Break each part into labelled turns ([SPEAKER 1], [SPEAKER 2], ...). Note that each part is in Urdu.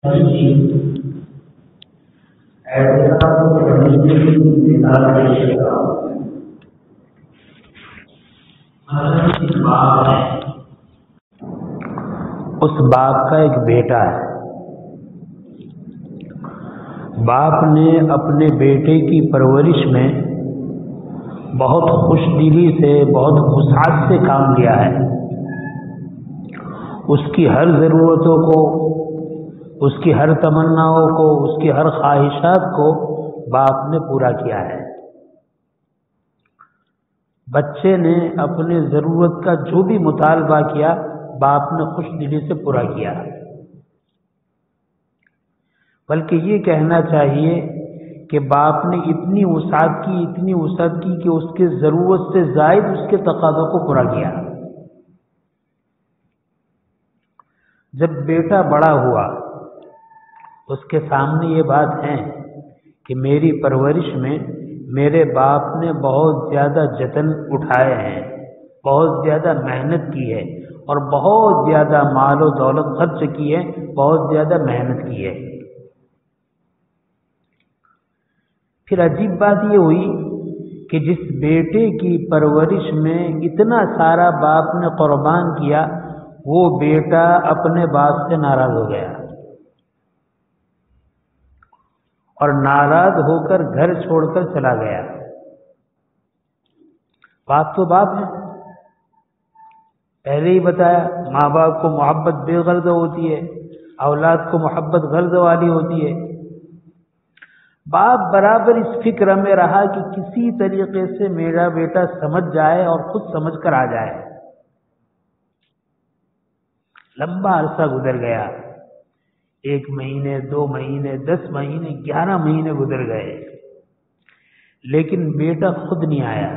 [SPEAKER 1] اس باپ کا ایک بیٹا ہے. باپ نے اپنے بیٹے کی پرورش میں بہت خوش دلی سے، بہت وسعت سے کام لیا ہے. اس کی ہر ضرورتوں کو، اس کی ہر تمناؤں کو، اس کی ہر خواہشات کو باپ نے پورا کیا ہے. بچے نے اپنے ضرورت کا جو بھی مطالبہ کیا باپ نے خوش دلی سے پورا کیا. بلکہ یہ کہنا چاہیے کہ باپ نے اتنی وسعت کی کہ اس کے ضرورت سے زائد اس کے تقاضوں کو پورا کیا. جب بیٹا بڑا ہوا اس کے سامنے یہ بات ہے کہ میری پرورش میں میرے باپ نے بہت زیادہ جتن اٹھائے ہیں، بہت زیادہ محنت کی ہے اور بہت زیادہ مال و دولت خرچ کی ہے، بہت زیادہ محنت کی ہے. پھر عجیب بات یہ ہوئی کہ جس بیٹے کی پرورش میں اتنا سارا باپ نے قربان کیا، وہ بیٹا اپنے باپ سے ناراض ہو گیا اور ناراض ہو کر گھر چھوڑ کر چلا گیا. باپ تو باپ ہے، پہلے ہی بتایا ماں باپ کو محبت بے غرض ہوتی ہے، اولاد کو محبت غرض والی ہوتی ہے. باپ برابر اس فکر میں رہا کہ کسی طریقے سے میرا بیٹا سمجھ جائے اور خود سمجھ کر آ جائے. لمبا عرصہ گزر گیا، 1 مہینے، 2 مہینے، 10 مہینے، 11 مہینے گزر گئے، لیکن بیٹا خود نہیں آیا.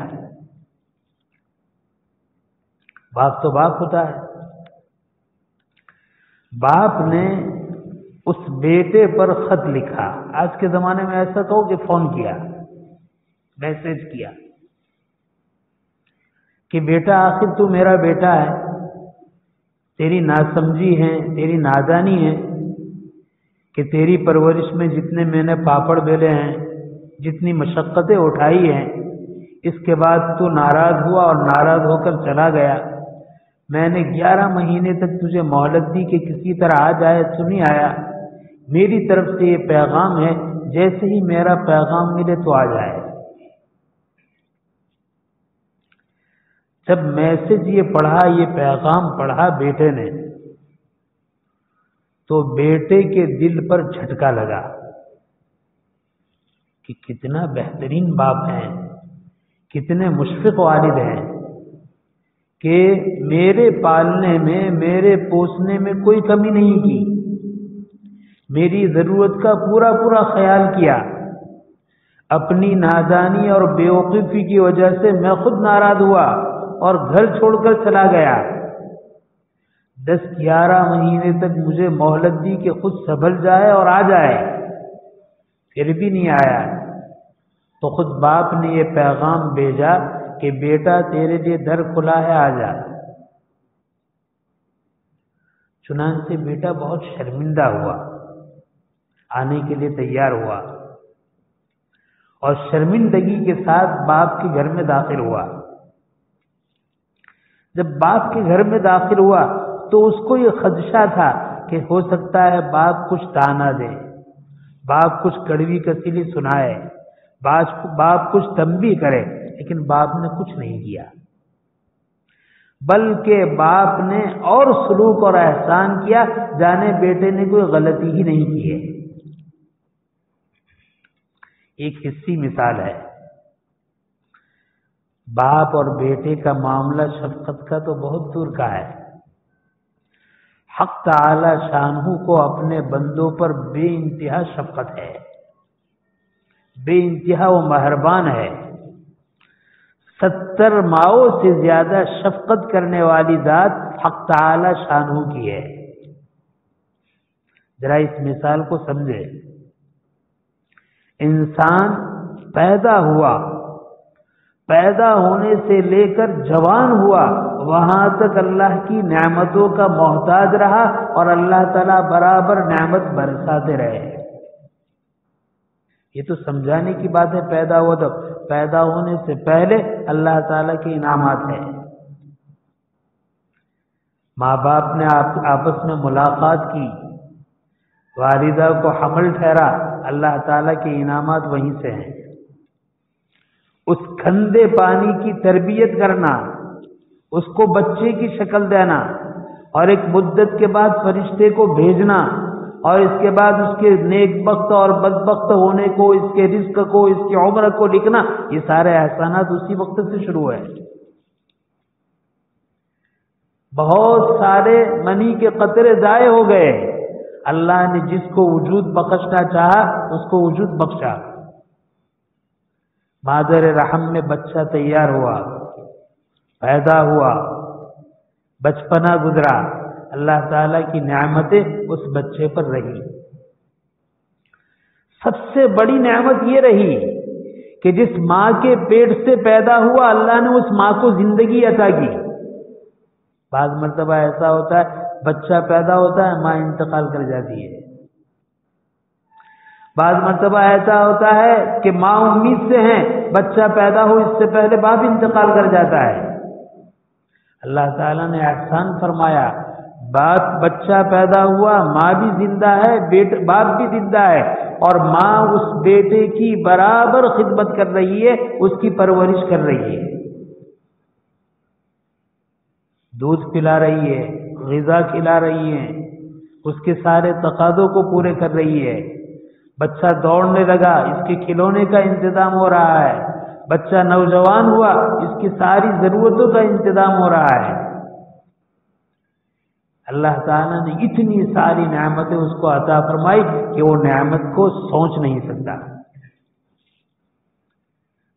[SPEAKER 1] باپ تو باپ ہوتا ہے. باپ نے اس بیٹے پر خط لکھا. آج کے زمانے میں ایسا تو کہ فون کیا، میسج کیا کہ بیٹا آخر تو میرا بیٹا ہے، تیری ناسمجھی ہے، تیری نادانی ہے کہ تیری پرورش میں جتنے میں نے پاپڑ بیلے ہیں، جتنی مشقتیں اٹھائی ہیں، اس کے بعد تو ناراض ہوا اور ناراض ہو کر چلا گیا. میں نے 11 مہینے تک تجھے مہلت دی کہ کسی طرح آ جائے، تو نہیں آیا. میری طرف سے یہ پیغام ہے، جیسے ہی میرا پیغام ملے تو آ جائے. جب میسج یہ پڑھا، یہ پیغام پڑھا بیٹے نے، تو بیٹے کے دل پر جھٹکا لگا کہ کتنا بہترین باپ ہیں، کتنے مشفق والد ہیں کہ میرے پالنے میں، میرے پوسنے میں کوئی کمی نہیں کی، میری ضرورت کا پورا پورا خیال کیا. اپنی نادانی اور بیوقوفی کی وجہ سے میں خود ناراض ہوا اور گھر چھوڑ کر چلا گیا. 10-11 مہینے تک مجھے مہلت دی کہ خود سنبھل جائے اور آ جائے، پھر بھی نہیں آیا. تو خود باپ نے یہ پیغام بھیجا کہ بیٹا تیرے لیے در کھلا ہے، آ جا. چنانچہ بیٹا بہت شرمندہ ہوا، آنے کے لیے تیار ہوا اور شرمندگی کے ساتھ باپ کے گھر میں داخل ہوا. جب باپ کے گھر میں داخل ہوا تو اس کو یہ خدشہ تھا کہ ہو سکتا ہے باپ کچھ تانا دے، باپ کچھ کڑوی کسیلی سنائے، باپ کچھ تنبیہ کرے، لیکن باپ نے کچھ نہیں کیا، بلکہ باپ نے اور سلوک اور احسان کیا جانے بیٹے نے کوئی غلطی ہی نہیں کی ہے. ایک حصی مثال ہے. باپ اور بیٹے کا معاملہ شفقت کا تو بہت دور کا ہے. حق تعالی شانہ کو اپنے بندوں پر بے انتہا شفقت ہے، بے انتہا وہ مہربان ہے. 70 ماؤں سے زیادہ شفقت کرنے والی ذات حق تعالی شانہ کی ہے. ذرا اس مثال کو سمجھے. انسان پیدا ہوا، پیدا ہونے سے لے کر جوان ہوا، وہاں تک اللہ کی نعمتوں کا محتاج رہا اور اللہ تعالیٰ برابر نعمت برساتے رہے۔ یہ تو سمجھانے کی بات ہے، پیدا ہوا تو پیدا ہونے سے پہلے اللہ تعالیٰ کے انعامات ہیں۔ ماں باپ نے آپس میں ملاقات کی، والدہ کو حمل ٹھہرا، اللہ تعالیٰ کے انعامات وہیں سے ہیں۔ اس کھندے پانی کی تربیت کرنا، اس کو بچے کی شکل دینا، اور ایک مدت کے بعد فرشتے کو بھیجنا، اور اس کے بعد اس کے نیک بخت اور بدبخت ہونے کو، اس کے رزق کو، اس کی عمر کو لکھنا، یہ سارے احسانات اسی وقت سے شروع ہوئے۔ بہت سارے منی کے قطرے ضائع ہو گئے، اللہ نے جس کو وجود بخشنا چاہا اس کو وجود بخشا۔ مادر رحم میں بچہ تیار ہوا، پیدا ہوا، بچپنا گزرا، اللہ تعالیٰ کی نعمتیں اس بچے پر رہی۔ سب سے بڑی نعمت یہ رہی کہ جس ماں کے پیٹ سے پیدا ہوا اللہ نے اس ماں کو زندگی عطا کی۔ بعض مرتبہ ایسا ہوتا ہے بچہ پیدا ہوتا ہے، ماں انتقال کر جاتی ہے۔ بعض مرتبہ ایسا ہوتا ہے کہ ماں امید سے ہیں، بچہ پیدا ہو اس سے پہلے باپ انتقال کر جاتا ہے۔ اللہ تعالیٰ نے احسان فرمایا، بچہ پیدا ہوا، ماں بھی زندہ ہے، باپ بھی زندہ ہے، اور ماں اس بیٹے کی برابر خدمت کر رہی ہے، اس کی پرورش کر رہی ہے، دودھ پلا رہی ہے، غذا کھلا رہی ہے، اس کے سارے تقاضوں کو پورے کر رہی ہے۔ بچہ دوڑنے لگا، اس کے کھلونے کا انتظام ہو رہا ہے، بچہ نوجوان ہوا، اس کی ساری ضرورتوں کا انتظام ہو رہا ہے۔ اللہ تعالیٰ نے اتنی ساری نعمتیں اس کو عطا فرمائی کہ وہ نعمت کو سوچ نہیں سکتا۔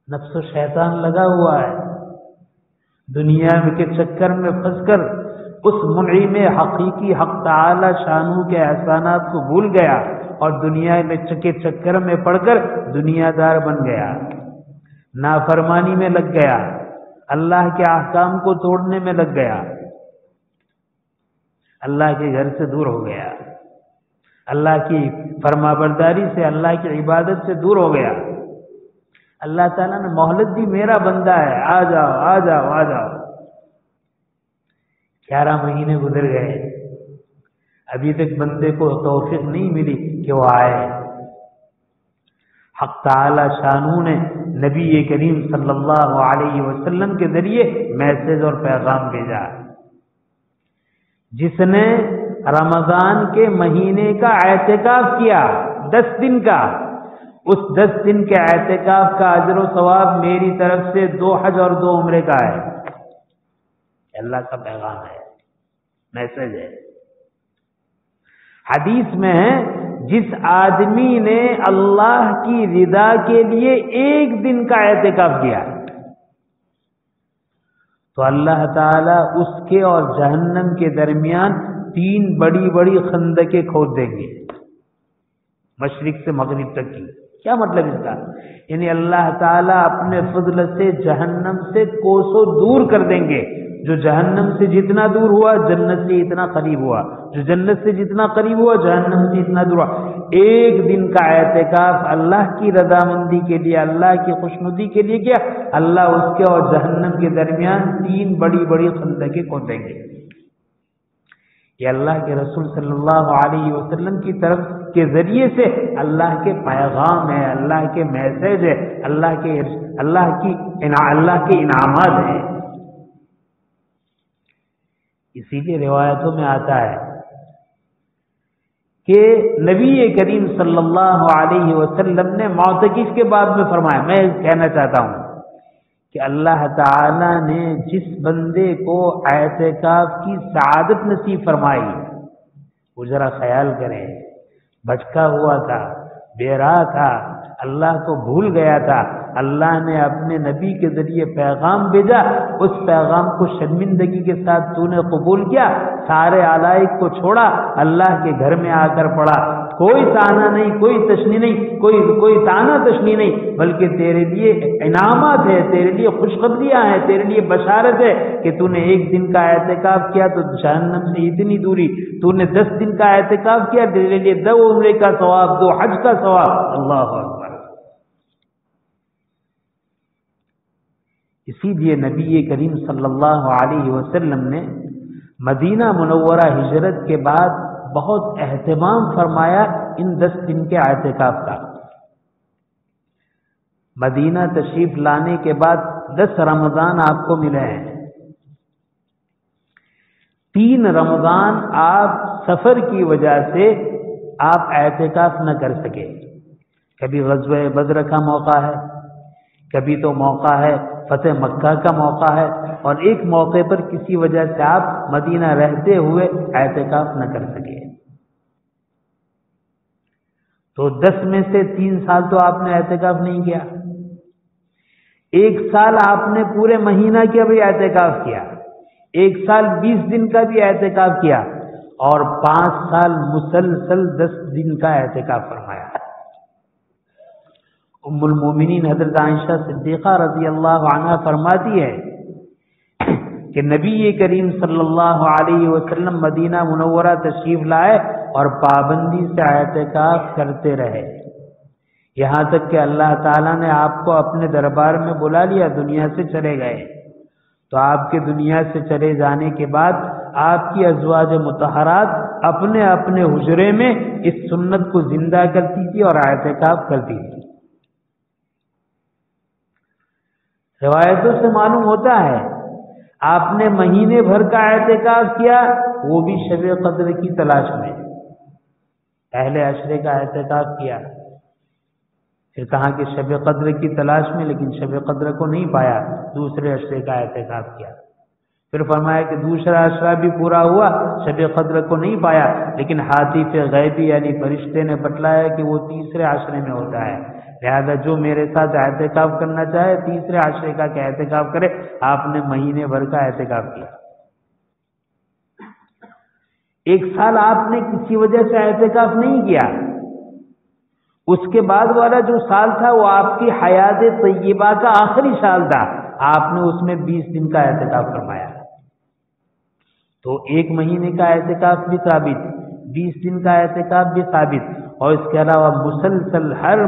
[SPEAKER 1] نفس و شیطان لگا ہوا ہے، دنیا کے چکر میں پھنس کر اس منعم حقیقی حق تعالی شانو کے احسانات کو بھول گیا اور دنیا میں کے چکر میں پڑ کر دنیا دار بن گیا، نافرمانی میں لگ گیا، اللہ کے احکام کو توڑنے میں لگ گیا، اللہ کے گھر سے دور ہو گیا، اللہ کی فرما برداری سے، اللہ کی عبادت سے دور ہو گیا۔ اللہ تعالیٰ نے مہلت دی، میرا بندہ ہے، آ جاؤ آ جاؤ آ جاؤ۔ 11 مہینے گزر گئے، ابھی تک بندے کو توفیق نہیں ملی کہ وہ آئے۔ حق تعالی شانو نے نبی کریم صلی اللہ علیہ وسلم کے ذریعے میسج اور پیغام بھیجا۔ جس نے رمضان کے مہینے کا اعتکاف کیا 10 دن کا، اس 10 دن کے اعتکاف کا اجر و ثواب میری طرف سے 2 حج اور 2 عمرے کا ہے۔ اللہ کا پیغام ہے، میسج ہے۔ حدیث میں ہے، جس آدمی نے اللہ کی رضا کے لیے 1 دن کا اعتکاف کیا تو اللہ تعالیٰ اس کے اور جہنم کے درمیان 3 بڑی بڑی خندقیں کھود دیں گے، مشرق سے مغرب تک کی۔ کیا مطلب اس کا؟ یعنی اللہ تعالیٰ اپنے فضل سے جہنم سے کوسوں دور کر دیں گے۔ جو جہنم سے جتنا دور ہوا جنت سے اتنا قریب ہوا، جو جنت سے جتنا قریب ہوا جہنم سے اتنا دور ہوا۔ 1 دن کا اعتکاف اللہ کی رضامندی کے لیے، اللہ کی خوشنودی کے لیے کیا، اللہ اس کے اور جہنم کے درمیان 3 بڑی بڑی خندقیں کھود دیں گے۔ یہ اللہ کے رسول صلی اللہ علیہ وسلم کی طرف کے ذریعے سے اللہ کے پیغام ہے، اللہ کے میسج ہے، اللہ کے انعامات ہیں۔ اسی لیے روایتوں میں آتا ہے کہ نبی کریم صلی اللہ علیہ وسلم نے معتکف کے باب میں فرمایا، میں کہنا چاہتا ہوں کہ اللہ تعالی نے جس بندے کو اعتکاف کی سعادت نصیب فرمائی، وہ ذرا خیال کریں، بھٹکا ہوا تھا، بے راہ تھا، اللہ کو بھول گیا تھا، اللہ نے اپنے نبی کے ذریعے پیغام بھیجا، اس پیغام کو شرمندگی کے ساتھ تو نے قبول کیا، سارے علائق کو چھوڑا، اللہ کے گھر میں آ کر پڑا، کوئی تانا نہیں، کوئی تشنی نہیں، کوئی تانا تشنی نہیں، بلکہ تیرے لیے انعامات ہے، تیرے لیے خوشخبریاں ہیں، تیرے لیے بشارت ہے کہ تو نے 1 دن کا اعتکاف کیا تو جہنم سے اتنی دوری، تو نے 10 دن کا اعتکاف کیا تیرے لیے 2 عمرے کا ثواب، 2 حج کا ثواب۔ اللہ اکبر۔ اسی لیے نبی کریم صلی اللہ علیہ وسلم نے مدینہ منورہ ہجرت کے بعد بہت اہتمام فرمایا ان 10 دن کے اعتکاف کا۔ مدینہ تشریف لانے کے بعد 10 رمضان آپ کو ملے ہیں۔ 3 رمضان آپ سفر کی وجہ سے آپ اعتکاف نہ کر سکے، کبھی غزوہ بدر کا موقع ہے، کبھی تو موقع ہے فتح مکہ کا موقع ہے، اور ایک موقع پر کسی وجہ سے آپ مدینہ رہتے ہوئے اعتکاف نہ کر سکے۔ تو 10 میں سے 3 سال تو آپ نے اعتکاف نہیں کیا، 1 سال آپ نے پورے مہینہ کا بھی اعتکاف کیا، 1 سال 20 دن کا بھی اعتکاف کیا، اور 5 سال مسلسل 10 دن کا اعتکاف فرمایا۔ ام المومنین حضرت عائشہ صدیقہ رضی اللہ عنہا فرماتی ہے کہ نبی کریم صلی اللہ علیہ وسلم مدینہ منورہ تشریف لائے اور پابندی سے اعتکاف کرتے رہے، یہاں تک کہ اللہ تعالیٰ نے آپ کو اپنے دربار میں بلا لیا، دنیا سے چلے گئے۔ تو آپ کے دنیا سے چلے جانے کے بعد آپ کی ازواج مطہرات اپنے اپنے حجرے میں اس سنت کو زندہ کرتی تھی اور اعتکاف کرتی تھی۔ روایتوں سے معلوم ہوتا ہے آپ نے مہینے بھر کا اعتکاف کیا، وہ بھی شب قدر کی تلاش میں، پہلے عشرے کا اعتکاف کیا، پھر کہا کہ شب قدر کی تلاش میں، لیکن شب قدر کو نہیں پایا، دوسرے عشرے کا اعتکاف کیا، پھر فرمایا کہ دوسرا عشرہ بھی پورا ہوا، شب قدر کو نہیں پایا، لیکن حاطف غیبی یعنی فرشتے نے بتلایا کہ وہ تیسرے عشرے میں ہوتا ہے، لہذا جو میرے ساتھ اعتکاف کرنا چاہے تیسرے عشرے کا کہ اعتکاف کرے۔ آپ نے مہینے بھر کا اعتکاف کیا۔ 1 سال آپ نے کسی وجہ سے اعتکاف نہیں کیا، اس کے بعد والا جو سال تھا وہ آپ کی حیات طیبہ کا آخری سال تھا، آپ نے اس میں 20 دن کا اعتکاف فرمایا۔ تو 1 مہینے کا اعتکاف بھی ثابت، 20 دن کا اعتکاف بھی ثابت، اور اس کے علاوہ مسلسل ہر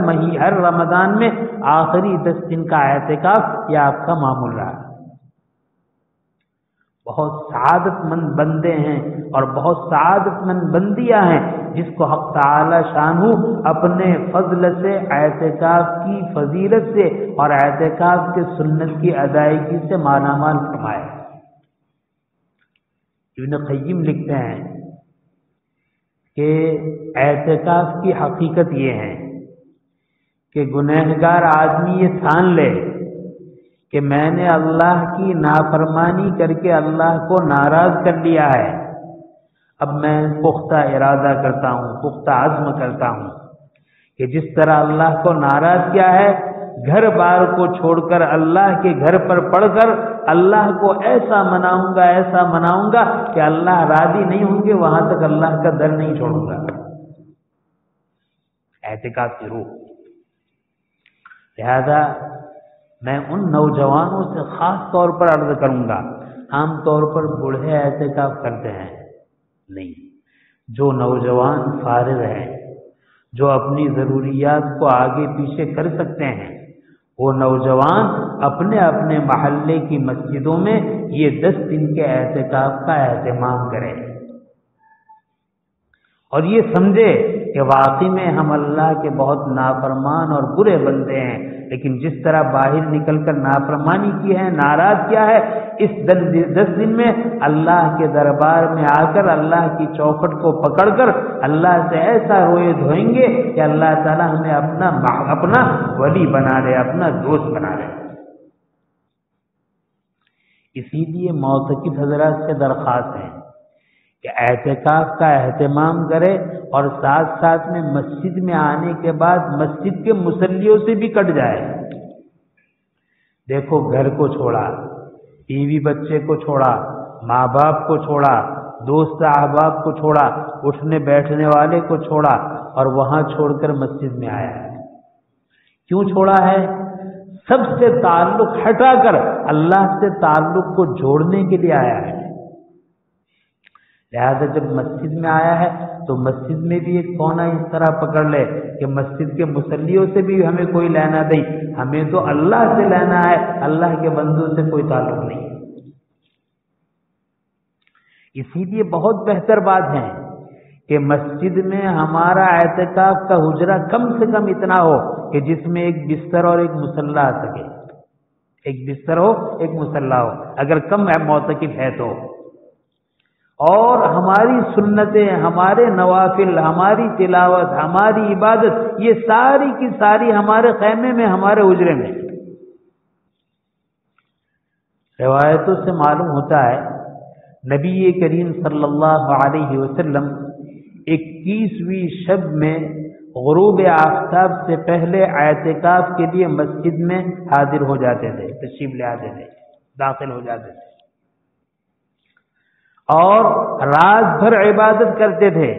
[SPEAKER 1] رمضان میں آخری 10 دن کا اعتکاف یہ آپ کا معمول رہا۔ بہت سعادت مند بندے ہیں اور بہت سعادت مند بندیاں ہیں جس کو حق تعالی شانہ اپنے فضل سے اعتکاف کی فضیلت سے اور اعتکاف کے سنت کی ادائیگی سے مالا مال فرمائے۔ ابن قیم لکھتے ہیں کہ اعتکاف کی حقیقت یہ ہے کہ گنہگار آدمی یہ ٹھان لے کہ میں نے اللہ کی نافرمانی کر کے اللہ کو ناراض کر لیا ہے، اب میں پختہ ارادہ کرتا ہوں، پختہ عزم کرتا ہوں کہ جس طرح اللہ کو ناراض کیا ہے، گھر بار کو چھوڑ کر اللہ کے گھر پر پڑھ کر اللہ کو ایسا مناؤں گا کہ اللہ راضی نہیں ہوں گے، وہاں تک اللہ کا در نہیں چھوڑوں گا۔ اعتکاف کی روح۔ لہذا میں ان نوجوانوں سے خاص طور پر عرض کروں گا، عام طور پر بوڑھے اعتکاف کرتے ہیں نہیں، جو نوجوان فارغ ہیں، جو اپنی ضروریات کو آگے پیچھے کر سکتے ہیں، وہ نوجوان اپنے اپنے محلے کی مسجدوں میں یہ 10 دن کے اعتکاف کا اہتمام کریں اور یہ سمجھے کہ واقعی میں ہم اللہ کے بہت نافرمان اور برے بندے ہیں، لیکن جس طرح باہر نکل کر نافرمانی کی ہے، ناراض کیا ہے، اس 10 دن میں اللہ کے دربار میں آ کر اللہ کی چوکھٹ کو پکڑ کر اللہ سے ایسا روئے دھوئیں گے کہ اللہ تعالیٰ ہمیں اپنا ولی بنا لے، اپنا دوست بنا لے۔ اسی لیے معتکف حضرات سے درخواست ہے کہ اعتکاف کا اہتمام کرے اور ساتھ ساتھ میں مسجد میں آنے کے بعد مسجد کے مصلیوں سے بھی کٹ جائے۔ دیکھو، گھر کو چھوڑا، بیوی بچے کو چھوڑا، ماں باپ کو چھوڑا، دوست احباب کو چھوڑا، اٹھنے بیٹھنے والے کو چھوڑا، اور وہاں چھوڑ کر مسجد میں آیا ہے۔ کیوں چھوڑا ہے؟ سب سے تعلق ہٹا کر اللہ سے تعلق کو جوڑنے کے لیے آیا ہے۔ لہذا جب مسجد میں آیا ہے تو مسجد میں بھی ایک کونا اس طرح پکڑ لے کہ مسجد کے مصلیوں سے بھی ہمیں کوئی لینا نہیں، ہمیں تو اللہ سے لینا ہے، اللہ کے بندوں سے کوئی تعلق نہیں۔ اسی لیے بہت بہتر بات ہے کہ مسجد میں ہمارا اعتکاف کا حجرہ کم سے کم اتنا ہو کہ جس میں ایک بستر اور ایک مصلی آ سکے، ایک بستر ہو ایک مصلی ہو، اگر کم معتکف ہے تو۔ اور ہماری سنتیں، ہمارے نوافل، ہماری تلاوت، ہماری عبادت، یہ ساری کی ساری ہمارے خیمے میں، ہمارے حجرے میں۔ روایتوں سے معلوم ہوتا ہے نبی کریم صلی اللہ علیہ وسلم 21ویں شب میں غروب آفتاب سے پہلے اعتکاف کے لیے مسجد میں حاضر ہو جاتے تھے، تشریف لے آتے تھے، داخل ہو جاتے تھے، اور رات بھر عبادت کرتے تھے،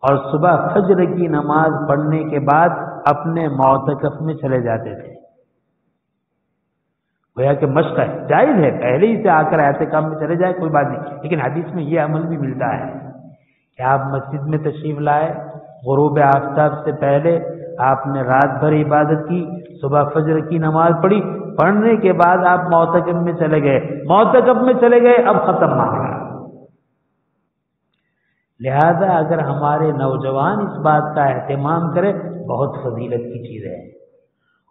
[SPEAKER 1] اور صبح فجر کی نماز پڑھنے کے بعد اپنے معتکف میں چلے جاتے تھے۔ گویا کہ مشق ہے، جائز ہے، پہلے ہی سے آ کر اعتکاف میں چلے جائے کوئی بات نہیں، لیکن حدیث میں یہ عمل بھی ملتا ہے کہ آپ مسجد میں تشریف لائے، غروب آفتاب سے پہلے آپ نے رات بھر عبادت کی، صبح فجر کی نماز پڑھی، پڑھنے کے بعد آپ معتکف میں چلے گئے، معتکف میں چلے گئے، اب ختم معاملہ۔ لہذا اگر ہمارے نوجوان اس بات کا اہتمام کرے، بہت فضیلت کی چیز ہے۔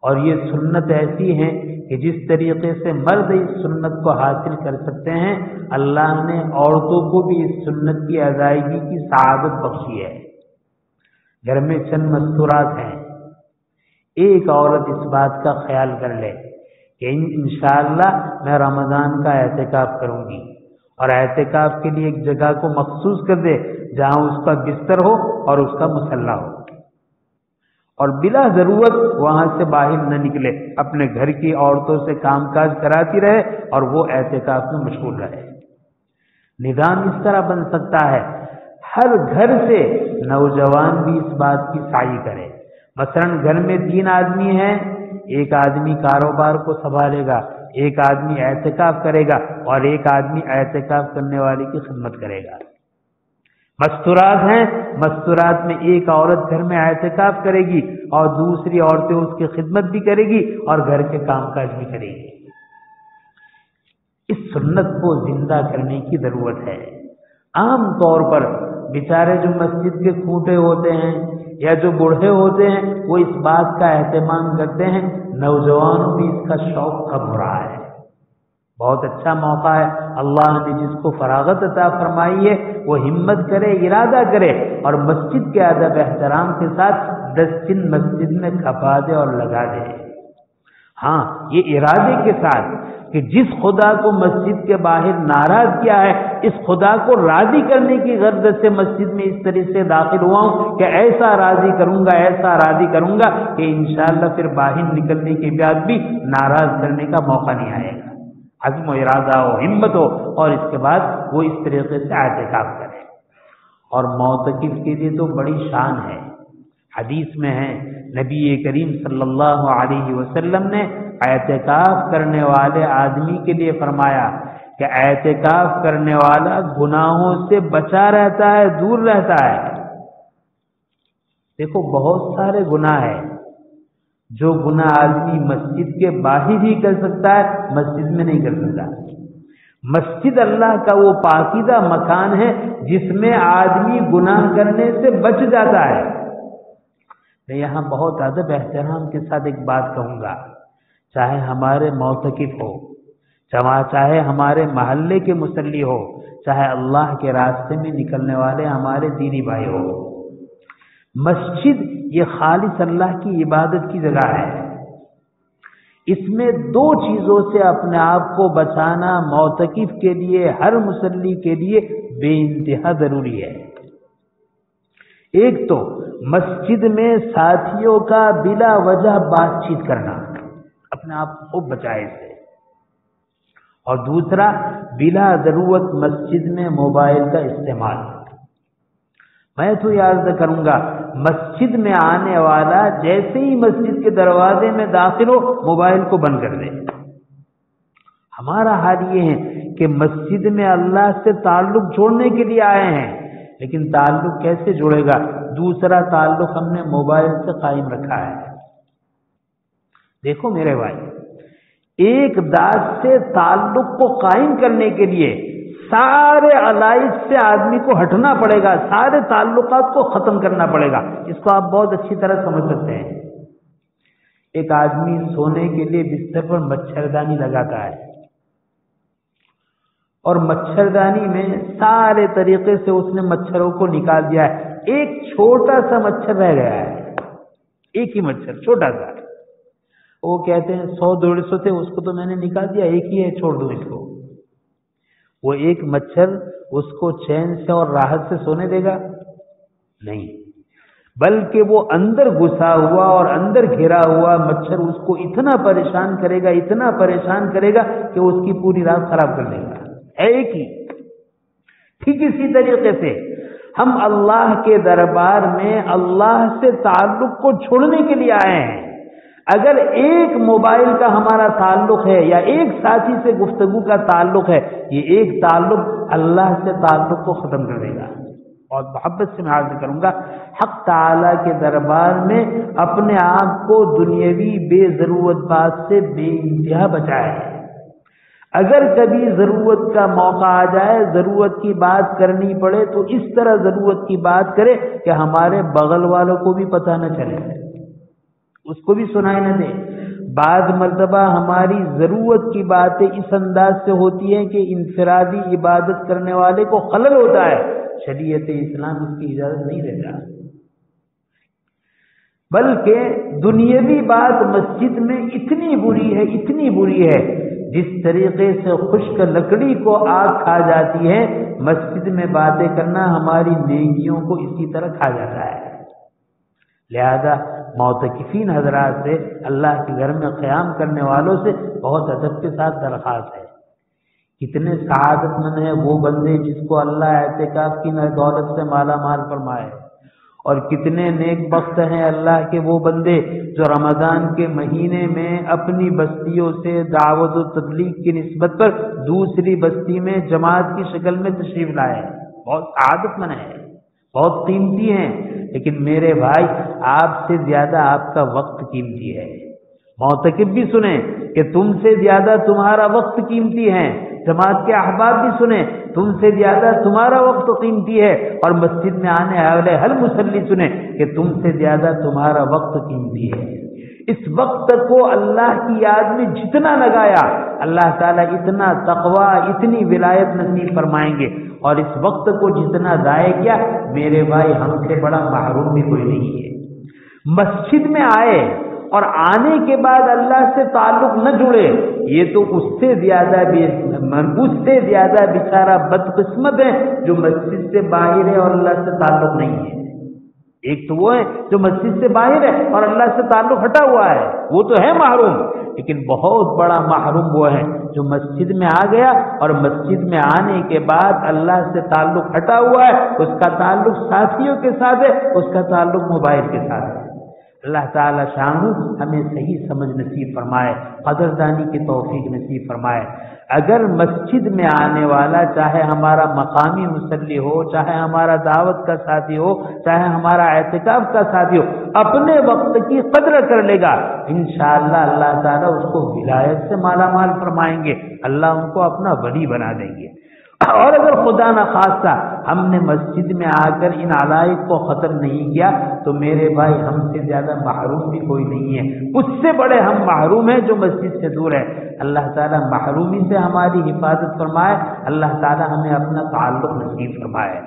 [SPEAKER 1] اور یہ سنت ایسی ہے کہ جس طریقے سے مرد اس سنت کو حاصل کر سکتے ہیں، اللہ نے عورتوں کو بھی اس سنت کی ادائیگی کی سعادت بخشی ہے۔ گھر میں چند مستورات ہیں، ایک عورت اس بات کا خیال کر لے کہ انشاءاللہ میں رمضان کا اعتکاف کروں گی، اور اعتکاف کے لیے ایک جگہ کو مخصوص کر دے جہاں اس کا بستر ہو اور اس کا مصلی ہو، اور بلا ضرورت وہاں سے باہر نہ نکلے، اپنے گھر کی عورتوں سے کام کاج کراتی رہے اور وہ اعتکاف میں مشغول رہے۔ نظام اس طرح بن سکتا ہے، ہر گھر سے نوجوان بھی اس بات کی سعی کرے۔ مثلا گھر میں 3 آدمی ہیں، ایک آدمی کاروبار کو سنبھالے گا، ایک آدمی اعتکاف کرے گا، اور ایک آدمی اعتکاف کرنے والے کی خدمت کرے گا۔ مستورات ہیں، مستورات میں ایک عورت گھر میں اعتکاف کرے گی اور دوسری عورتیں اس کی خدمت بھی کرے گی اور گھر کے کام کاج بھی کرے گی۔ اس سنت کو زندہ کرنے کی ضرورت ہے۔ عام طور پر بیچارے جو مسجد کے کھوٹے ہوتے ہیں یا جو بوڑھے ہوتے ہیں، وہ اس بات کا اہتمام کرتے ہیں، نوجوانوں بھی اس کا شوق کم ہو رہا ہے۔ بہت اچھا موقع ہے، اللہ نے جس کو فراغت عطا فرمائی ہے وہ ہمت کرے، ارادہ کرے، اور مسجد کے ادب احترام کے ساتھ 10 دن مسجد میں کھپا دے اور لگا دے۔ ہاں، یہ ارادے کے ساتھ کہ جس خدا کو مسجد کے باہر ناراض کیا ہے، اس خدا کو راضی کرنے کی غرض سے مسجد میں اس طرح سے داخل ہوا ہوں کہ ایسا راضی کروں گا، ایسا راضی کروں گا کہ انشاءاللہ پھر باہر نکلنے کے بعد بھی ناراض کرنے کا موقع نہیں آئے گا۔ عزم و ارادہ ہو، ہمت ہو، اور اس کے بعد وہ اس طریقے سے اعتکاف کرے۔ اور معتکف کے لیے تو بڑی شان ہے، حدیث میں ہے نبی کریم صلی اللہ علیہ وسلم نے اعتکاف کرنے والے آدمی کے لیے فرمایا کہ اعتکاف کرنے والا گناہوں سے بچا رہتا ہے، دور رہتا ہے۔ دیکھو بہت سارے گناہ ہیں، جو گناہ آدمی مسجد کے باہر ہی کر سکتا ہے، مسجد میں نہیں کر سکتا۔ مسجد اللہ کا وہ پاکیزہ مکان ہے جس میں آدمی گناہ کرنے سے بچ جاتا ہے۔ میں یہاں بہت ادب احترام کے ساتھ ایک بات کہوں گا، چاہے ہمارے معتکف ہو، چاہے ہمارے محلے کے مصلی ہو، چاہے اللہ کے راستے میں نکلنے والے ہمارے دینی بھائی ہو، مسجد یہ خالص اللہ کی عبادت کی جگہ ہے۔ اس میں 2 چیزوں سے اپنے آپ کو بچانا معتکف کے لیے، ہر مصلی کے لیے بے انتہا ضروری ہے۔ ایک تو مسجد میں ساتھیوں کا بلا وجہ بات چیت کرنا، اپنے آپ کو خوب بچائے سے، اور دوسرا بلا ضرورت مسجد میں موبائل کا استعمال۔ میں تو یہ عرض کروں گا مسجد میں آنے والا جیسے ہی مسجد کے دروازے میں داخل ہو موبائل کو بند کر دے۔ ہمارا حال یہ ہے کہ مسجد میں اللہ سے تعلق جوڑنے کے لیے آئے ہیں، لیکن تعلق کیسے جڑے گا؟ دوسرا تعلق ہم نے موبائل سے قائم رکھا ہے۔ دیکھو میرے بھائی، ایک ذات سے تعلق کو قائم کرنے کے لیے سارے علائق سے آدمی کو ہٹنا پڑے گا، سارے تعلقات کو ختم کرنا پڑے گا۔ اس کو آپ بہت اچھی طرح سمجھ سکتے ہیں۔ ایک آدمی سونے کے لیے بستر پر مچھردانی لگاتا ہے، اور مچھردانی میں سارے طریقے سے اس نے مچھروں کو نکال دیا ہے، ایک چھوٹا سا مچھر رہ گیا ہے، ایک ہی مچھر چھوٹا سا۔ وہ کہتے ہیں 100-150 تھے، اس کو تو میں نے نکال دیا، ایک ہی ہے، چھوڑ دو اس کو۔ وہ ایک مچھر اس کو چین سے اور راحت سے سونے دے گا؟ نہیں، بلکہ وہ اندر گھسا ہوا اور اندر گھرا ہوا مچھر اس کو اتنا پریشان کرے گا، اتنا پریشان کرے گا کہ اس کی پوری رات خراب کر دے گا۔ ایک ہی۔ ٹھیک اسی طریقے سے ہم اللہ کے دربار میں اللہ سے تعلق کو چھوڑنے کے لیے آئے ہیں۔ اگر ایک موبائل کا ہمارا تعلق ہے یا ایک ساتھی سے گفتگو کا تعلق ہے، یہ ایک تعلق اللہ سے تعلق کو ختم کر دے گا۔ اور محبت سے میں عرض کروں گا، حق تعالی کے دربار میں اپنے آپ کو دنیاوی بے ضرورت بات سے بے انتہا بچائے۔ اگر کبھی ضرورت کا موقع آ جائے، ضرورت کی بات کرنی پڑے، تو اس طرح ضرورت کی بات کرے کہ ہمارے بغل والوں کو بھی پتہ نہ چلے، اس کو بھی سنائی نہ دے۔ بعض مرتبہ ہماری ضرورت کی باتیں اس انداز سے ہوتی ہیں کہ انفرادی عبادت کرنے والے کو خلل ہوتا ہے، شریعت اسلام اس کی اجازت نہیں دیتا۔ بلکہ دنیاوی بات مسجد میں اتنی بری ہے، اتنی بری ہے، جس طریقے سے خشک لکڑی کو آگ کھا جاتی ہے، مسجد میں باتیں کرنا ہماری نیکیوں کو اسی طرح کھا جاتا ہے۔ لہذا معتکفین حضرات سے، اللہ کے گھر میں قیام کرنے والوں سے بہت ادب کے ساتھ درخواست ہے۔ کتنے سعادت مند ہیں وہ بندے جس کو اللہ اعتکاف کی دولت سے مالا مال فرمائے، اور کتنے نیک بخت ہیں اللہ کے وہ بندے جو رمضان کے مہینے میں اپنی بستیوں سے دعوت و تبلیغ کی نسبت پر دوسری بستی میں جماعت کی شکل میں تشریف لائے ہیں۔ بہت سعادت مند ہیں، بہت قیمتی ہیں، لیکن میرے بھائی آپ سے زیادہ آپ کا وقت قیمتی ہے۔ معتکف بھی سنیں کہ تم سے زیادہ تمہارا وقت قیمتی ہے، جماعت کے احباب بھی سنیں تم سے زیادہ تمہارا وقت قیمتی ہے، اور مسجد میں آنے والے ہر مصلی سنیں کہ تم سے زیادہ تمہارا وقت قیمتی ہے۔ اس وقت کو اللہ کی یاد میں جتنا لگایا، اللہ تعالیٰ اتنا تقوی، اتنی ولایت نصیب فرمائیں گے، اور اس وقت کو جتنا ضائع کیا، میرے بھائی ہم سے بڑا محروم بھی کوئی نہیں ہے۔ مسجد میں آئے اور آنے کے بعد اللہ سے تعلق نہ جڑے، یہ تو اس سے زیادہ بیچارہ بدقسمت ہے جو مسجد سے باہر ہے اور اللہ سے تعلق نہیں ہے۔ ایک تو وہ ہے جو مسجد سے باہر ہے اور اللہ سے تعلق ہٹا ہوا ہے، وہ تو ہے محروم، لیکن بہت بڑا محروم وہ ہے جو مسجد میں آ گیا اور مسجد میں آنے کے بعد اللہ سے تعلق ہٹا ہوا ہے، اس کا تعلق ساتھیوں کے ساتھ ہے، اس کا تعلق موبائل کے ساتھ ہے۔ اللہ تعالی شانہ ہمیں صحیح سمجھ نصیب فرمائے، قدردانی کی توفیق نصیب فرمائے۔ اگر مسجد میں آنے والا چاہے ہمارا مقامی مصلی ہو، چاہے ہمارا دعوت کا ساتھی ہو، چاہے ہمارا اعتکاف کا ساتھی ہو، اپنے وقت کی قدر کر لے گا، انشاءاللہ اللہ تعالیٰ اس کو ولایت سے مالا مال فرمائیں گے، اللہ ان کو اپنا ولی بنا دیں گے۔ اور اگر خدا نخواستہ ہم نے مسجد میں آ کر ان علائق کو ختم نہیں کیا تو میرے بھائی ہم سے زیادہ محروم بھی کوئی نہیں ہے، اس سے بڑے ہم محروم ہیں جو مسجد سے دور ہے۔ اللہ تعالیٰ محرومی سے ہماری حفاظت فرمائے، اللہ تعالیٰ ہمیں اپنا تعلق نصیب فرمائے۔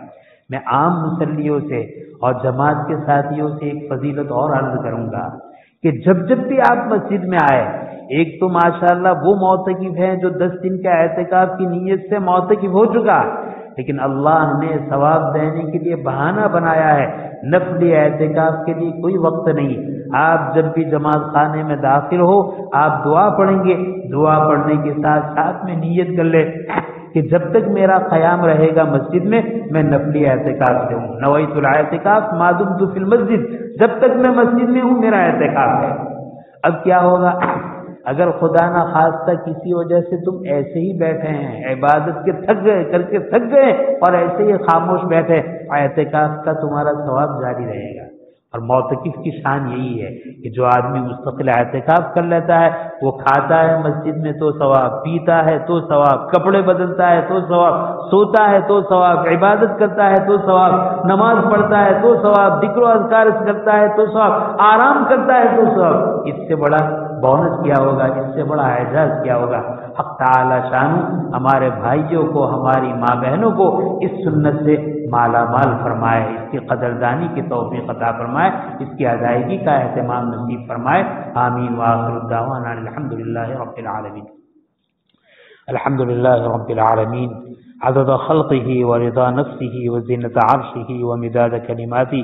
[SPEAKER 1] میں عام مصلیوں سے اور جماعت کے ساتھیوں سے ایک فضیلت اور عرض کروں گا کہ جب بھی آپ مسجد میں آئے، ایک تو ماشاءاللہ وہ معتکف ہیں جو 10 دن کا اعتکاف کی نیت سے معتکف ہو چکا، لیکن اللہ نے ثواب دینے کے لیے بہانہ بنایا ہے، نفلی اعتکاف کے لیے کوئی وقت نہیں۔ آپ جب بھی جماعت خانے میں داخل ہو، آپ دعا پڑھیں گے، دعا پڑھنے کے ساتھ ساتھ میں نیت کر لیں کہ جب تک میرا قیام رہے گا مسجد میں نفلی اعتکاف سے ہوں. نویت الاعتکاف ما دمت فی المسجد، جب تک میں مسجد میں ہوں میرا اعتکاف ہے. اب کیا ہوگا اگر خدا نہ خواستہ کسی وجہ سے تم ایسے ہی بیٹھے ہیں، عبادت کے تھک گئے، کر کے تھک گئے اور ایسے ہی خاموش بیٹھے، اعتکاف کا تمہارا ثواب جاری رہے گا. اور معتکف کی شان یہی ہے کہ جو آدمی مستقل اعتکاف کر لیتا ہے وہ کھاتا ہے مسجد میں تو ثواب، پیتا ہے تو ثواب، کپڑے بدلتا ہے تو ثواب، سوتا ہے تو ثواب، عبادت کرتا ہے تو ثواب، نماز پڑھتا ہے تو ثواب، ذکر و اذکار کرتا ہے تو ثواب، آرام کرتا ہے تو ثواب. اس سے بڑا بونس کیا ہوگا، اس سے بڑا اعزاز کیا ہوگا. حق تعالی شان ہمارے بھائیوں کو، ہماری ماں بہنوں کو اس سنت سے مالا مال فرمائے، اس کی قدردانی کی توفیق عطا فرمائے، اس کی ادائیگی کا اہتمام نصیب فرمائے. آمین. وآخر الدعوانا الحمدللہ رب العالمین. الحمدللہ رب العالمین عدد خلقه ورضا نفسه وزنة عرشه ومداد كلماته.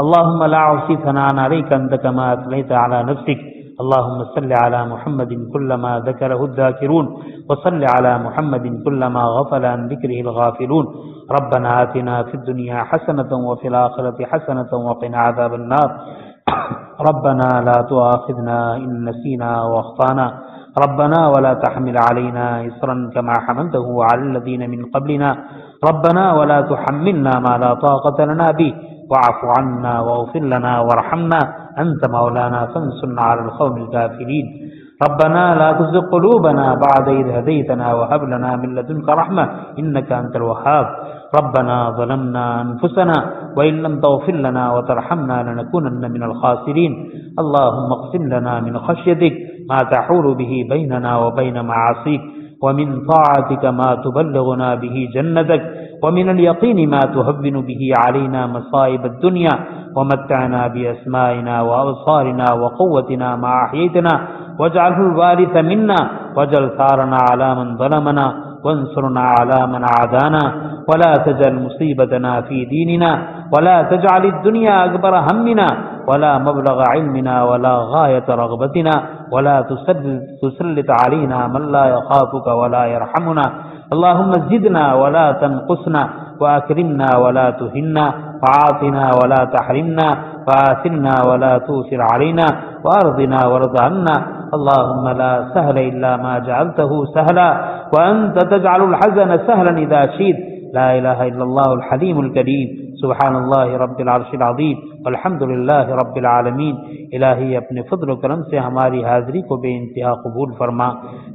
[SPEAKER 1] اللهم لا أحصي ثناء عليك أنت كما أثنيت على نفسك. اللهم صل على محمد كلما ذكره الذاكرون وصل على محمد كلما غفل عن ذكره الغافلون. ربنا آتنا في الدنيا حسنة وفي الآخرة حسنة وقنا عذاب النار. ربنا لا تؤاخذنا إن نسينا وأخطأنا. ربنا ولا تحمل علينا إصرا كما حملته على الذين من قبلنا. ربنا ولا تحملنا ما لا طاقة لنا به. واعف عنا واغفر لنا وارحمنا أنت مولانا فانصرنا على القوم الكافرين. ربنا لا تزغ قلوبنا بعد إذ هديتنا وهب لنا من لدنك رحمة إنك أنت الوهاب. ربنا ظلمنا أنفسنا وإن لم تغفر لنا وترحمنا لنكونن من الخاسرين. اللهم اقسم لنا من خشيتك ما تحول به بيننا وبين معاصيك، ومن طاعتك ما تبلغنا به جنتك، ومن اليقين ما تهون به علينا مصائب الدنيا، ومتعنا بأسمائنا وأبصارنا وقوتنا ما أحييتنا، واجعله الوارث منا، واجعل ثارنا على من ظلمنا، وانصرنا على من عادانا، ولا تجعل مصيبتنا في ديننا، ولا تجعل الدنيا أكبر همنا، ولا مبلغ علمنا، ولا غاية رغبتنا، ولا تسلط علينا من لا يخافك ولا يرحمنا. اللهم زدنا ولا تنقصنا، وأكرمنا ولا تهنا، وعاطنا ولا تحرمنا، وآثرنا ولا تؤثر علينا، وأرضنا وارض عنا. اللهم لا سهل إلا ما جعلته سهلا، وأنت تجعل الحزن سهلا إذا شئت. لا إله إلا الله الحليم الكريم. سبحان الله رب العرش العظيم والحمد لله رب العالمین. الہی اپنے فضل و کرم سے ہماری حاضری کو بے انتہا قبول فرما.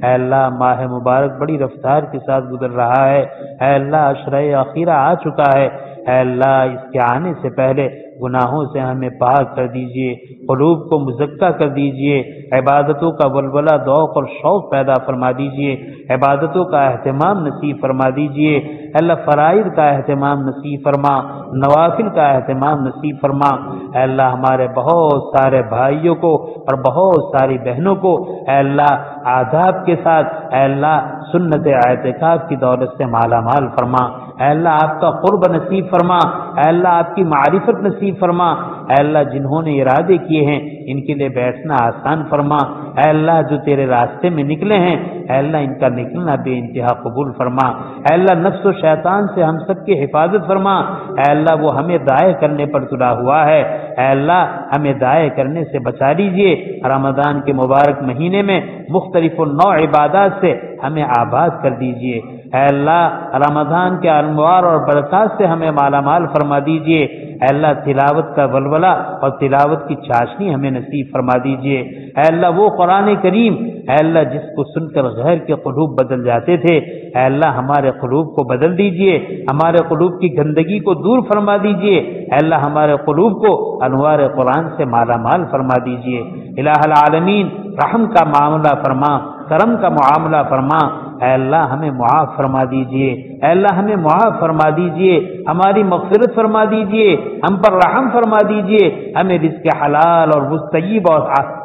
[SPEAKER 1] اے اللہ ماہ مبارک بڑی رفتار کے ساتھ گزر رہا ہے. اے اللہ عشرہ اخیرہ آ چکا ہے. اے اللہ اس کے آنے سے پہلے گناہوں سے ہمیں پاک کر دیجئے، قلوب کو مزکہ کر دیجئے، عبادتوں کا ولولہ ذوق اور شوق پیدا فرما دیجئے، عبادتوں کا اہتمام نصیب فرما دیجئے. اللہ فرائض کا اہتمام نصیب فرما، نوافل کا اہتمام نصیب فرما. اے اللہ ہمارے بہت سارے بھائیوں کو اور بہت ساری بہنوں کو اے اللہ آداب کے ساتھ اے اللہ سنت اعتکاف کی دولت سے مالا مال فرما. اے اللہ آپ کا قرب نصیب فرما. اے اللہ آپ کی معرفت نصیب فرما. اے اللہ جنہوں نے ارادے کیے ہیں ان کے لیے بیٹھنا آسان فرما. اے اللہ جو تیرے راستے میں نکلے ہیں اے اللہ ان کا نکلنا بے انتہا قبول فرما. اے اللہ نفس و شیطان سے ہم سب کی حفاظت فرما. اے اللہ وہ ہمیں دائیں کرنے پر تلا ہوا ہے. اے اللہ ہمیں دائیں کرنے سے بچا لیجئے. رمضان کے مبارک مہینے میں مختلف النوع عبادات سے ہمیں آباد کر دیجئے. اے اللہ رمضان کے انوار اور برکات سے ہمیں مالا مال فرما دیجئے. اے اللہ تلاوت کا ولولہ اور تلاوت کی چاشنی ہمیں نصیب فرما دیجئے. اے اللہ وہ قرآن کریم اے اللہ جس کو سن کر غیر کے قلوب بدل جاتے تھے اے اللہ ہمارے قلوب کو بدل دیجئے. ہمارے قلوب کی گندگی کو دور فرما دیجئے. اے اللہ ہمارے قلوب کو انوار قرآن سے مالا مال فرما دیجئے. الہ العالمین رحم کا معاملہ فرما، کرم کا معاملہ فرما. اے اللہ ہمیں معاف فرما دیجئے. اے اللہ ہمیں معاف فرما دیجئے، ہماری مغفرت فرما دیجئے، ہم پر رحم فرما دیجئے، ہمیں رزق حلال اور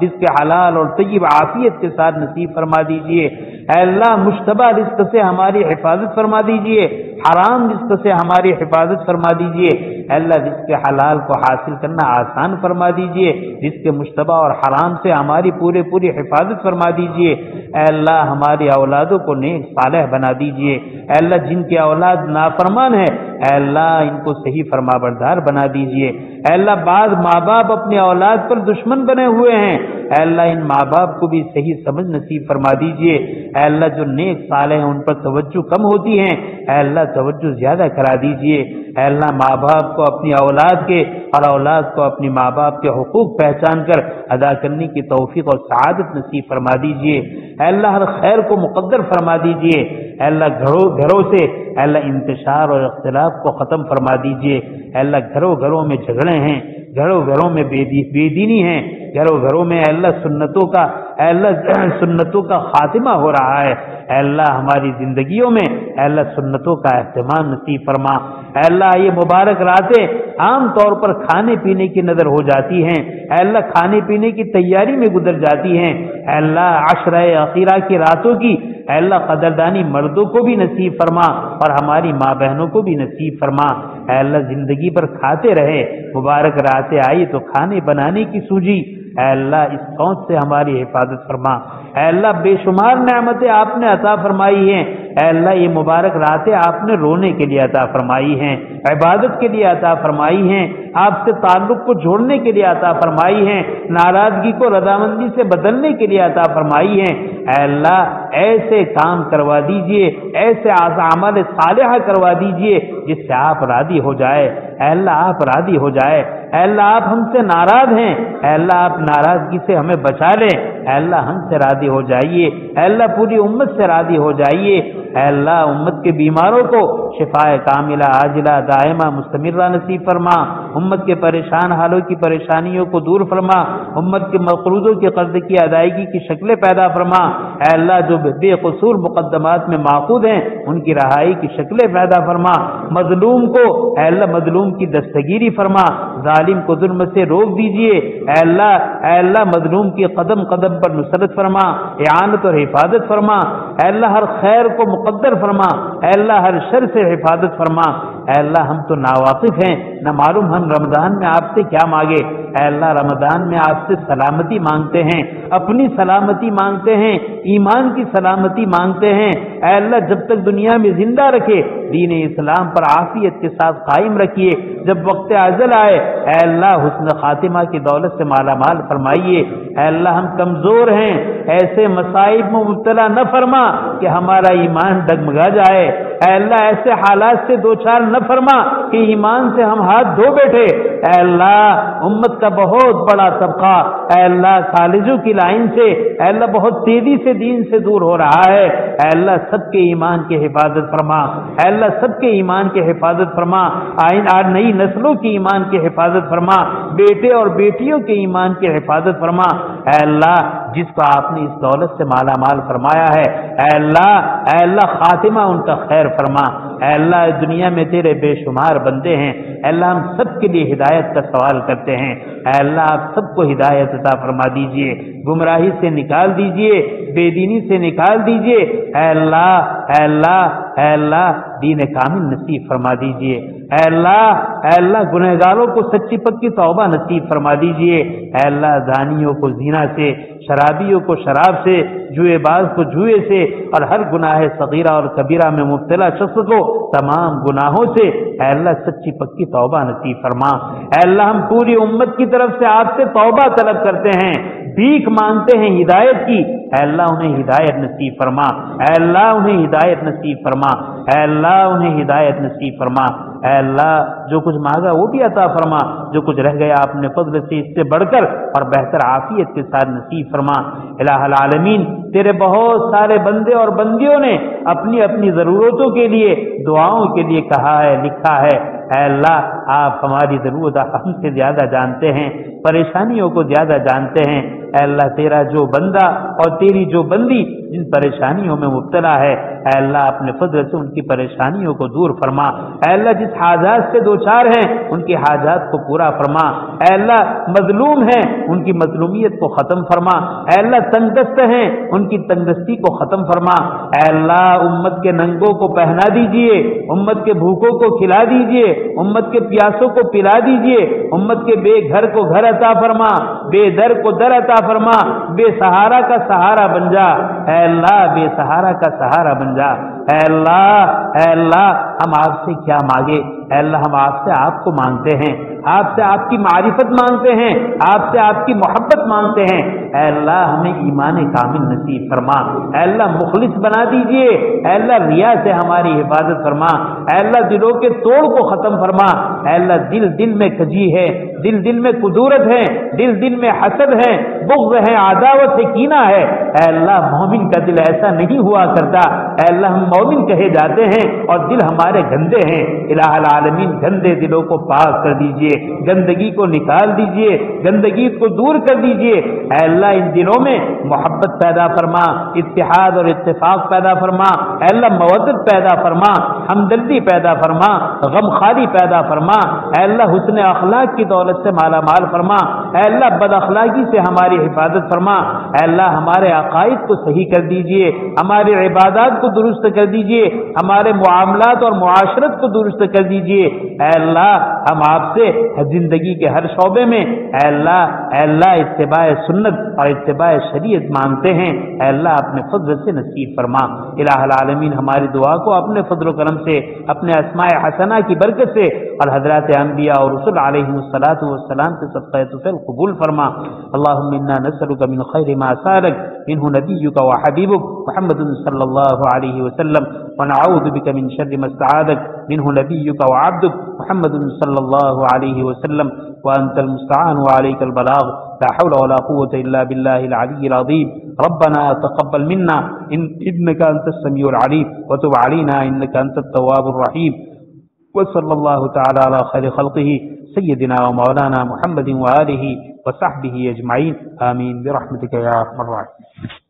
[SPEAKER 1] رزق حلال اور طیب عافیت کے ساتھ نصیب فرما دیجئے۔ اے اللہ مشتبہ رزق سے ہماری حفاظت فرما دیجئے، حرام رزق سے ہماری حفاظت فرما دیجئے۔ اے اللہ رزق حلال کو حاصل کرنا آسان فرما دیجئے، رزق مشتبہ اور حرام سے ہماری پوری حفاظت فرما دیجئے۔ اے اللہ ہماری اولادوں کو نیک صالح بنا دیجئے۔ اے اللہ جن کی اولاد نافرمان ہے اے اللہ ان کو صحیح فرما بردار بنا دیجئے۔ اے اللہ بعض ماں باپ اپنی اولاد پر دشمن بنے ہوئے ہیں، اے اللہ ان ماں باپ کو بھی صحیح سمجھ نصیب فرما دیجئے۔ اے اللہ جو نیک صالح ہیں ان پر توجہ کم ہوتی ہے، اے اللہ توجہ زیادہ کرا دیجئے۔ اے اللہ ماں باپ کو اپنی اولاد کے اور اولاد کو اپنی ماں باپ کے حقوق پہچان کر ادا کرنے کی توفیق اور سعادت نصیب فرما دیجئے۔ اے اللہ ہر خیر کو مقدر فرما دیجئے۔ اے اللہ گھروں سے اے اللہ انتشار اور اختلاف کو ختم فرما دیجئے۔ اے اللہ گھروں میں جھگڑے ہیں، گھروں میں بے دینی ہیں، گھروں میں اے اللہ سنتوں کا خاتمہ ہو رہا ہے۔ اے اللہ ہماری زندگیوں میں اے اللہ سنتوں کا اہتمام نصیب فرما۔ اے اللہ یہ مبارک راتیں عام طور پر کھانے پینے کی نظر ہو جاتی ہیں، اے اللہ کھانے پینے کی تیاری میں گزر جاتی ہیں۔ اے اللہ عشرہ اخیرہ کی راتوں کی اے اللہ قدردانی مردوں کو بھی نصیب فرما اور ہماری ماں بہنوں کو بھی نصیب فرما۔ اے اللہ زندگی پر کھاتے رہے، مبارک راتیں آئی تو کھانے بنانے کی سوجی اے اللہ اس سوچ سے ہماری حفاظت فرما۔ اے اللہ بے شمار نعمتیں آپ نے عطا فرمائی ہیں، اے اللہ یہ مبارک راتیں آپ نے رونے کے لیے عطا فرمائی ہیں، عبادت کے لیے عطا فرمائی ہیں، آپ سے تعلق کو جوڑنے کے لیے عطا فرمائی ہیں، ناراضگی کو رضامندی سے بدلنے کے لیے عطا فرمائی ہیں۔ اے اللہ ایسے کام کروا دیجئے، ایسے اعمال صالحہ کروا دیجئے جس سے آپ راضی ہو جائے۔ اے اللہ آپ راضی ہو جائے، اے اللہ آپ ہم سے ناراض ہیں، اے اللہ آپ ناراضگی سے ہمیں بچا لیں، اے اللہ ہم سے راضی ہو جائیے، اے اللہ پوری امت سے راضی ہو جائیے۔ اے اللہ امت کے بیماروں کو شفاء کاملہ عاجلہ دائمہ مستمرہ نصیب فرما، امت کے پریشان حالوں کی پریشانیوں کو دور فرما، امت کے مقروضوں کے قرض کی ادائیگی کی شکلیں پیدا فرما۔ اے اللہ جو بے قصور مقدمات میں معقود ہیں ان کی رہائی کی شکلیں پیدا فرما، مظلوم کو اے اللہ مظلوم کی دستگیری فرما، ظالم کو ظلم سے روک دیجئے۔ اے اللہ مظلوم کی قدم قدم پر نصرت فرما، اعانت اور حفاظت فرما۔ اے اللہ ہر خیر کو مقدر فرما، اے اللہ ہر شر سے حفاظت فرما۔ اے اللہ ہم تو ناواقف ہیں، نہ معلوم ہم رمضان میں آپ سے کیا مانگے۔ اے اللہ رمضان میں آپ سے سلامتی مانگتے ہیں، اپنی سلامتی مانگتے ہیں، ایمان کی سلامتی مانگتے ہیں۔ اے اللہ جب تک دنیا میں زندہ رکھے دین اسلام پر عافیت کے ساتھ قائم رکھیے، جب وقت اجل آئے اے اللہ حسن خاتمہ کی دولت سے مالا مال فرمائیے۔ اے اللہ ہم کمزور ہیں، ایسے مصائب میں مبتلا نہ فرما کہ ہمارا ایمان ڈگمگا جائے۔ اے اللہ ایسے حالات سے دوچار نہ فرما کہ ایمان سے ہم ہاتھ دھو بیٹھے۔ اے اللہ امت کا بہت بڑا طبقہ اے اللہ کالجوں کی لائن سے اے اللہ بہت تیزی سے دین سے دور ہو رہا ہے۔ اے اللہ سب کے ایمان کی حفاظت فرما، اے اللہ سب کے ایمان کی حفاظت فرما، نئی نسلوں کی ایمان کی حفاظت فرما، بیٹے اور بیٹیوں کے ایمان کی حفاظت فرما۔ اے اللہ جس کو آپ نے اس دولت سے مالا مال فرمایا ہے اے اللہ خاتمہ ان کا خیر فرما۔ اے اللہ دنیا میں تیرے بے شمار بندے ہیں، اے اللہ ہم سب کے لیے ہدایت کا سوال کرتے ہیں۔ اے اللہ آپ سب کو ہدایت عطا فرما دیجئے، گمراہی سے نکال دیجئے، بے دینی سے نکال دیجئے۔ اے اللہ دین کامل نصیب فرما دیجئے۔ اے اللہ گنہگاروں کو سچی پکی توبہ نصیب فرما دیجئے۔ اے اللہ زانیوں کو زنا سے، شرابیوں کو شراب سے، جوئے باز کو جوئے سے اور ہر گناہ صغیرہ اور کبیرہ میں مبتلا شخص کو تمام گناہوں سے اے اللہ سچی پکی توبہ نصیب فرما۔ اے اللہ ہم پوری امت کی طرف سے آپ سے توبہ طلب کرتے ہیں، بھیک مانگتے ہیں ہدایت کی۔ اے اللہ انہیں ہدایت نصیب فرما، اے اللہ انہیں ہدایت نصیب فرما، اے اللہ انہیں ہدایت نصیب فرما۔ اے اللہ جو کچھ مانگا وہ بھی عطا فرما، جو کچھ رہ گیا اپنے فضل سے اس سے بڑھ کر اور بہتر عافیت کے ساتھ نصیب فرما۔ الہ العالمین تیرے بہت سارے بندے اور بندیوں نے اپنی اپنی ضرورتوں کے لیے دعاؤں کے لیے کہا ہے، لکھا ہے۔ اے اللہ آپ ہماری ضرورت ہم سے زیادہ جانتے ہیں، پریشانیوں کو زیادہ جانتے ہیں۔ اے اللہ تیرا جو بندہ اور تیری جو بندی جن پریشانیوں میں مبتلا ہے اے اللہ اپنے فضل سے ان کی پریشانیوں کو دور فرما، اے اللہ جس حاجات سے دوچار ہیں ان کی حاجات کو پورا فرما، اے اللہ مظلوم ہیں ان کی مظلومیت کو ختم فرما، اے اللہ تنگ دست ہیں ان کی تنگ دستی کو ختم فرما، اے اللہ امت کے ننگوں کو پہنا دیجئے، امت کے بھوکوں کو کھلا دیجئے، امت کے پیاسوں کو پلا دیجئے، امت کے بے گھر کو گھر عطا فرما، بے در کو در عطا فرما، بے سہارا کا سہارا بن جا، اے اللہ بے سہارا کا سہارا بن جا، اے اللہ ہم آپ سے کیا مانگے، اے اللہ ہم آپ سے آپ کو مانگتے ہیں، آپ سے آپ کی معرفت مانگتے ہیں، آپ سے آپ کی محبت مانگتے ہیں، اے اللہ ہمیں ایمان کامل نصیب فرما، اے اللہ مخلص بنا دیجئے، اے اللہ ریا سے ہماری حفاظت فرما، اے اللہ دلوں کے توڑ کو ختم فرما، اے اللہ دل میں کجی ہے، دل میں قدورت ہے، دل میں حسد ہے، بغض ہے، عداوت ہے، کینہ ہے، اے اللہ مومن کا دل ایسا نہیں ہوا کرتا، اے اللہ ہم مومن کہے جاتے ہیں اور دل ہمارے گندے ہیں، الہ العالمین گندے دلوں کو پاک کر دیجئے، گندگی کو نکال دیجئے، گندگی کو دور کر دیجئے، اے اللہ ان دلوں میں محبت پیدا فرما، اتحاد اور اتفاق پیدا فرما، اے اللہ مودت پیدا فرما، ہمدردی پیدا فرما، غمخواری پیدا فرما، اے اللہ حسن اخلاق کی دولت سے مالا مال فرما، اے اللہ بد اخلاقی سے ہماری حفاظت فرما، اے اللہ ہمارے عقائد کو صحیح کر دیجئے، ہماری عبادات کو درست کر دیجئے، ہمارے معاملات اور معاشرت کو درست کر دیجئے، اے اللہ ہم آپ سے زندگی کے ہر شعبے میں اے اللہ اتباع سنت اور اتباع شریعت مانگتے ہیں، اے اللہ اپنے فضل سے نصیب فرما، الہ العالمین ہماری دعا کو اپنے فضل و کرم سے، اپنے اسماء حسنہ کی برکت سے اور حضرات انبیاء اور رسل علیہم الصلاۃ والسلام کے صدقہ طفیل قبول فرما۔ اللهم انا نسألك من خير ما سألك منه نبيك وحبيبك محمد صلى الله عليه وسلم، ونعوذ بك من شر ما استعاذك منه نبيك وعبدك محمد صلى الله عليه وسلم، وأنت المستعان وعليك البلاغ، لا حول ولا قوة إلا بالله العلي العظيم۔ ربنا تقبل منا إنك أنت السميع العليم، وتب علينا إنك أنت التواب الرحيم، وصلى الله تعالى على خير خلقه سيدنا ومولانا محمد وآله وصحبه أجمعين، آمين برحمتك يا أرحم الراحمين۔